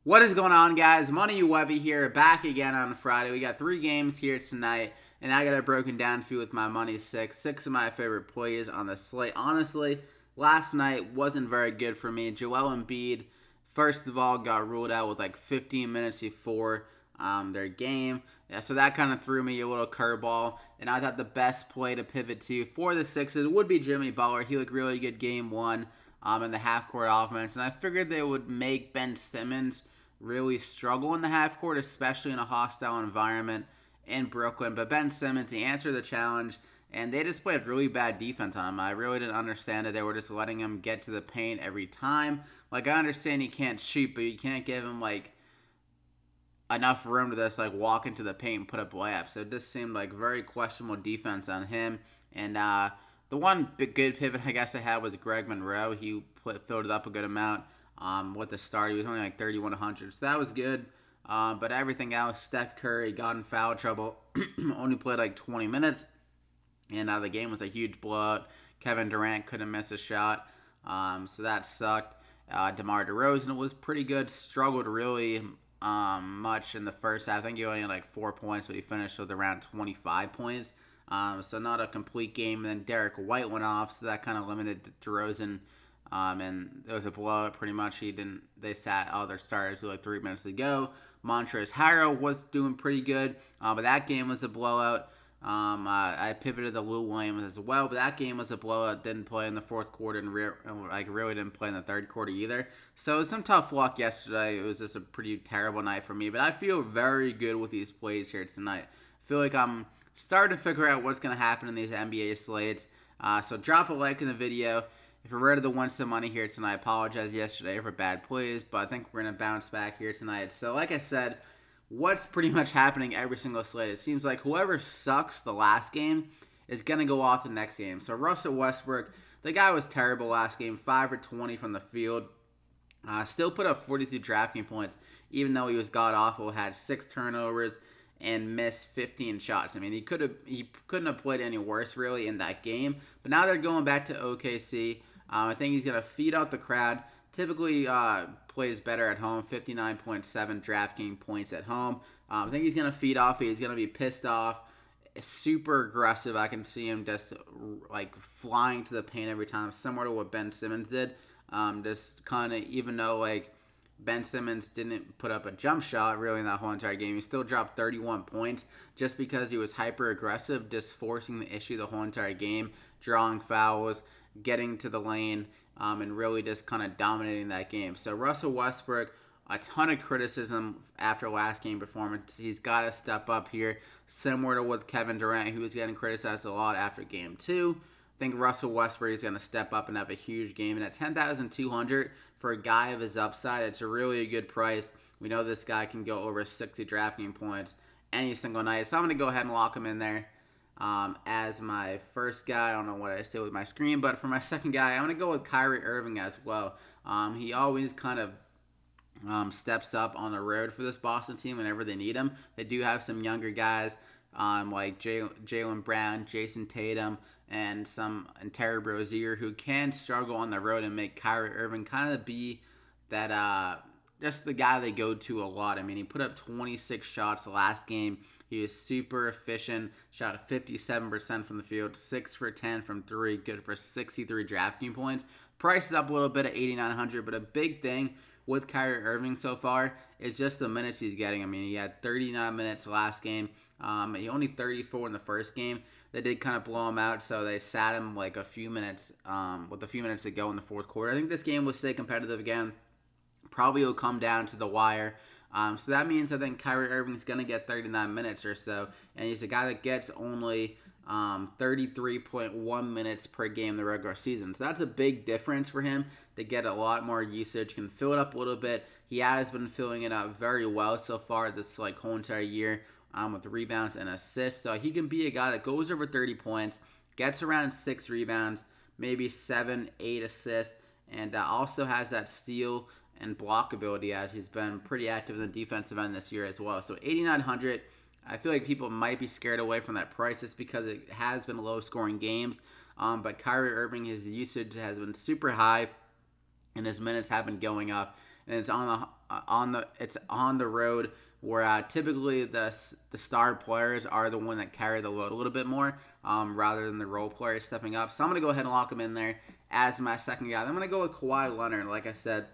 What is going on, guys? Money Webby here, back again on Friday. We got 3 games here tonight, and I got it broken down for you with my money six. 6 of my favorite plays on the slate. Honestly, last night wasn't very good for me. Joel Embiid, first of all, got ruled out with like 15 minutes before their game. Yeah, so that kind of threw me a little curveball, and I thought the best play to pivot to for the Sixers would be Jimmy Butler. He looked really good game one in the half-court offense, and I figured they would make Ben Simmons really struggle in the half court, especially in a hostile environment in Brooklyn. But Ben Simmons, he answered the challenge, and they just played really bad defense on him. I really didn't understand it. They were just letting him get to the paint every time. Like, I understand he can't shoot, but you can't give him, like, enough room to just, like, walk into the paint and put up layups. So it just seemed like very questionable defense on him. And the one good pivot, I guess, I had was Greg Monroe. He filled it up a good amount. With the start, he was only like 3,100, so that was good. But everything else, Steph Curry got in foul trouble, only played like 20 minutes, and the game was a huge blowout. Kevin Durant couldn't miss a shot, so that sucked. DeMar DeRozan was pretty good, struggled really much in the first half. I think he only had like 4 points, but he finished with around 25 points. So not a complete game. And then Derek White went off, so that kind of limited DeRozan. And it was a blowout pretty much. They sat all their starters with like 3 minutes to go. Montrezl Harrell was doing pretty good, but that game was a blowout. I pivoted to Lou Williams as well, but that game was a blowout. Didn't play in the fourth quarter and really didn't play in the third quarter either. So it was some tough luck yesterday. It was just a pretty terrible night for me, but I feel very good with these plays here tonight. I feel like I'm starting to figure out what's going to happen in these NBA slates. So drop a like in the video. If you're ready to win some money here tonight, I apologize yesterday for bad plays, but I think we're going to bounce back here tonight. So like I said, what's pretty much happening every single slate? It seems like whoever sucks the last game is going to go off the next game. So Russell Westbrook, the guy was terrible last game, 5 for 20 from the field. Still put up 42 DraftKings points, even though he was god-awful, had 6 turnovers, and missed 15 shots. I mean, he couldn't have played any worse, really, in that game. But now they're going back to OKC. I think he's going to feed out the crowd. Typically plays better at home, 59.7 DraftKings points at home. I think he's going to feed off. He's going to be pissed off. Super aggressive. I can see him just like flying to the paint every time, similar to what Ben Simmons did. Just kind of, even though like Ben Simmons didn't put up a jump shot really in that whole entire game, he still dropped 31 points just because he was hyper aggressive, just forcing the issue the whole entire game, drawing fouls, getting to the lane, and really just kind of dominating that game. So Russell Westbrook, a ton of criticism after last game performance. He's got to step up here, similar to with Kevin Durant, who was getting criticized a lot after game 2. I think Russell Westbrook is going to step up and have a huge game. And at $10,200 for a guy of his upside, it's a really good price. We know this guy can go over 60 DraftKings points any single night. So I'm going to go ahead and lock him in there as my first guy. I don't know what I say with my screen, but for my second guy, I'm going to go with Kyrie Irving as well. He always kind of steps up on the road for this Boston team whenever they need him. They do have some younger guys like Jaylen Brown, Jason Tatum, and Terry Rozier who can struggle on the road and make Kyrie Irving kind of be that just the guy they go to a lot. I mean, he put up 26 shots last game. He was super efficient, shot 57% from the field, 6 for 10 from 3, good for 63 DraftKings points. Price is up a little bit at $8,900, but a big thing with Kyrie Irving so far is just the minutes he's getting. I mean, he had 39 minutes last game. He only 34 in the first game. They did kind of blow him out, so they sat him like a few minutes with a few minutes to go in the fourth quarter. I think this game will stay competitive again. Probably will come down to the wire. So that means I think Kyrie Irving's going to get 39 minutes or so, and he's a guy that gets only 33.1 minutes per game in the regular season. So that's a big difference for him to get a lot more usage, can fill it up a little bit. He has been filling it up very well so far this like whole entire year with rebounds and assists. So he can be a guy that goes over 30 points, gets around 6 rebounds, maybe 7, 8 assists, and also has that steal and block ability as he's been pretty active in the defensive end this year as well. So $8,900, I feel like people might be scared away from that price just because it has been low-scoring games. But Kyrie Irving, his usage has been super high, and his minutes have been going up. And it's on it's on the road where typically the star players are the one that carry the load a little bit more rather than the role players stepping up. So I'm going to go ahead and lock him in there as my second guy. I'm going to go with Kawhi Leonard. Like I said,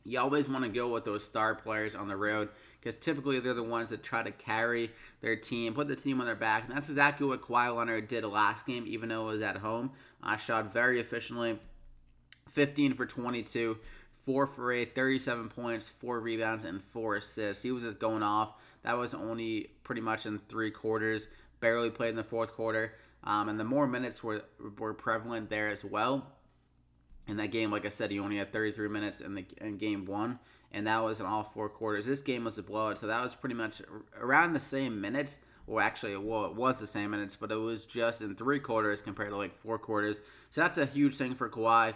you always want to go with those star players on the road because typically they're the ones that try to carry their team, put the team on their back. And that's exactly what Kawhi Leonard did last game, even though it was at home. Shot very efficiently, 15 for 22, 4 for 8, 37 points, 4 rebounds, and 4 assists. He was just going off. That was only pretty much in 3 quarters, barely played in the fourth quarter. And the more minutes were prevalent there as well. In that game, like I said, he only had 33 minutes in game 1, and that was in all 4 quarters. This game was a blowout, so that was pretty much around the same minutes. Well, actually, it was the same minutes, but it was just in 3 quarters compared to like 4 quarters. So that's a huge thing for Kawhi.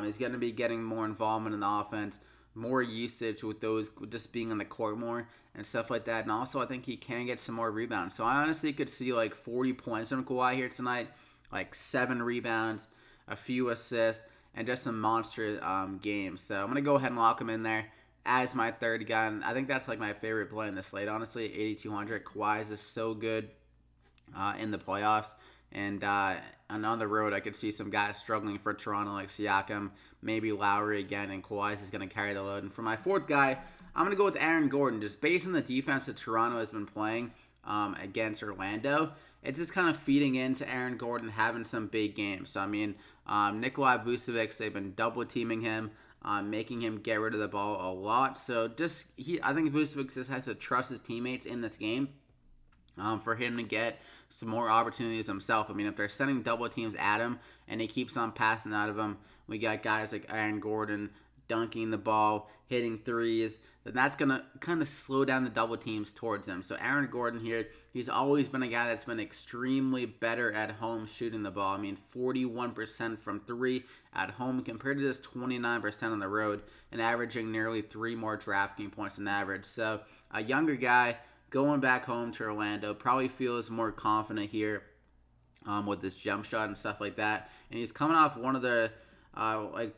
He's going to be getting more involvement in the offense, more usage with those just being on the court more and stuff like that. And also, I think he can get some more rebounds. So I honestly could see like 40 points from Kawhi here tonight, like 7 rebounds, a few assists, and just some monster games. So I'm going to go ahead and lock him in there as my third guy. And I think that's like my favorite play in the slate, honestly, 8,200. Kawhi is just so good in the playoffs. And on the road, I could see some guys struggling for Toronto, like Siakam, maybe Lowry again, and Kawhi is going to carry the load. And for my fourth guy, I'm going to go with Aaron Gordon. Just based on the defense that Toronto has been playing against Orlando, it's just kind of feeding into Aaron Gordon having some big games. So, I mean, Nikolai Vucevic, they've been double-teaming him, making him get rid of the ball a lot. So, I think Vucevic just has to trust his teammates in this game. For him to get some more opportunities himself. I mean, if they're sending double teams at him and he keeps on passing out of them, we got guys like Aaron Gordon dunking the ball, hitting threes, then that's going to kind of slow down the double teams towards him. So Aaron Gordon here, he's always been a guy that's been extremely better at home shooting the ball. I mean, 41% from 3 at home compared to just 29% on the road and averaging nearly 3 more DraftKings points than average. So a younger guy going back home to Orlando, probably feels more confident here with this jump shot and stuff like that. And he's coming off one of the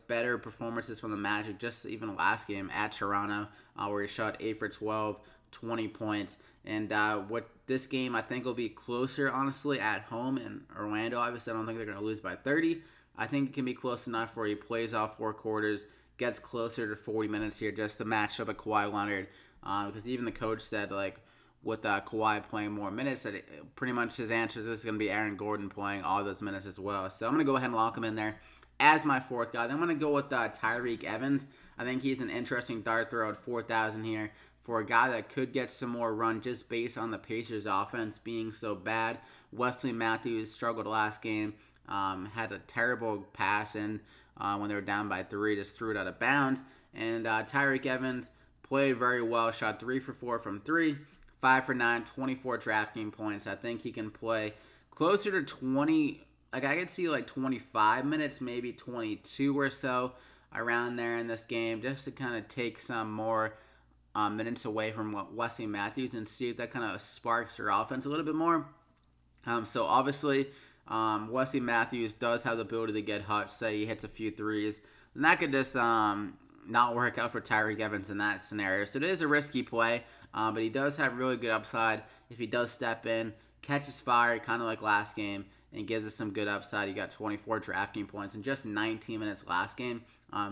better performances from the Magic, just even last game at Toronto, where he shot 8 for 12, 20 points. And what this game I think will be closer, honestly, at home in Orlando. Obviously, I don't think they're going to lose by 30. I think it can be close enough where he plays off 4 quarters, gets closer to 40 minutes here just to match up with Kawhi Leonard. Because even the coach said, like, with Kawhi playing more minutes, that pretty much his answer is going to be Aaron Gordon playing all those minutes as well. So I'm going to go ahead and lock him in there as my fourth guy. Then I'm going to go with Tyreke Evans. I think he's an interesting dart throw at 4,000 here for a guy that could get some more run just based on the Pacers' offense being so bad. Wesley Matthews struggled last game, had a terrible pass in when they were down by 3, just threw it out of bounds. And Tyreke Evans played very well, shot 3 for 4 from 3. 5 for 9, 24 DraftKings points. I think he can play closer to 20. Like I could see like 25 minutes, maybe 22 or so around there in this game, just to kind of take some more minutes away from Wesley Matthews and see if that kind of sparks their offense a little bit more. So obviously, Wesley Matthews does have the ability to get hot. Say he hits a few threes, and that could just not work out for Tyreke Evans in that scenario. So it is a risky play, but he does have really good upside if he does step in, catches fire, kind of like last game, and gives us some good upside. He got 24 DraftKings points in just 19 minutes last game.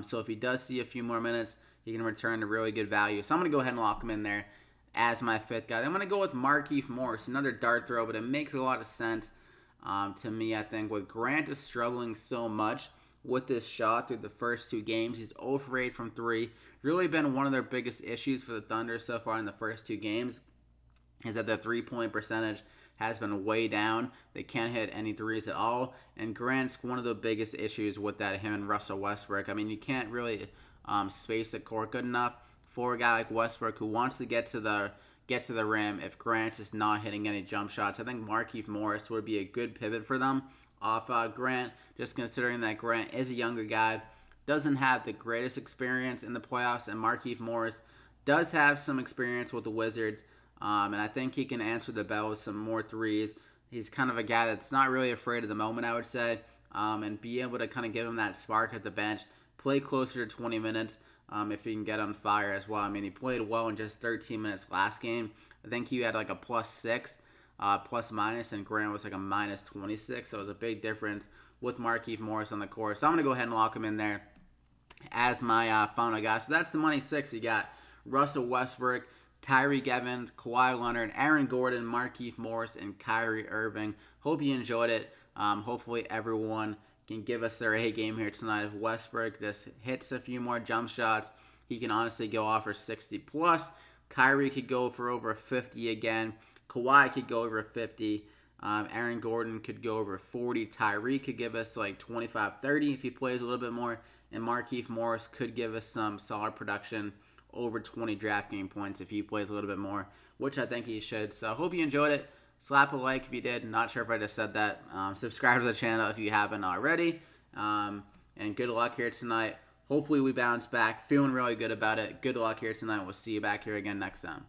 So if he does see a few more minutes, he can return to really good value. So I'm going to go ahead and lock him in there as my fifth guy. Then I'm going to go with Markieff Morris, another dart throw, but it makes a lot of sense to me, I think. With Grant is struggling so much with this shot through the first 2 games. He's 0 for 8 from 3. Really been one of their biggest issues for the Thunder so far in the first 2 games is that their 3-point percentage has been way down. They can't hit any threes at all. And Grant's one of the biggest issues with that, him and Russell Westbrook. I mean, you can't really space the court good enough for a guy like Westbrook who wants to get to the rim if Grant's is not hitting any jump shots. I think Markieff Morris would be a good pivot for them off Grant, just considering that Grant is a younger guy, doesn't have the greatest experience in the playoffs, and Markieff Morris does have some experience with the Wizards, and I think he can answer the bell with some more threes. He's kind of a guy that's not really afraid of the moment, I would say, and be able to kind of give him that spark at the bench, play closer to 20 minutes. if he can get on fire as well. I mean, he played well in just 13 minutes last game. I think he had like a +6, plus minus, and Grant was like a -26. So it was a big difference with Markieff Morris on the court. So I'm going to go ahead and lock him in there as my final guy. So that's the money 6. You got Russell Westbrook, Tyreke Evans, Kawhi Leonard, Aaron Gordon, Markieff Morris, and Kyrie Irving. Hope you enjoyed it. Hopefully everyone can give us their A game here tonight. If Westbrook just hits a few more jump shots, he can honestly go off for 60 plus. Kyrie could go for over 50 again. Kawhi could go over 50. Aaron Gordon could go over 40. Tyreke could give us like 25, 30 if he plays a little bit more. And Markieff Morris could give us some solid production, over 20 DraftKings points if he plays a little bit more, which I think he should. So I hope you enjoyed it. Slap a like if you did. Not sure if I just said that. Subscribe to the channel if you haven't already. And good luck here tonight. Hopefully we bounce back. Feeling really good about it. Good luck here tonight. We'll see you back here again next time.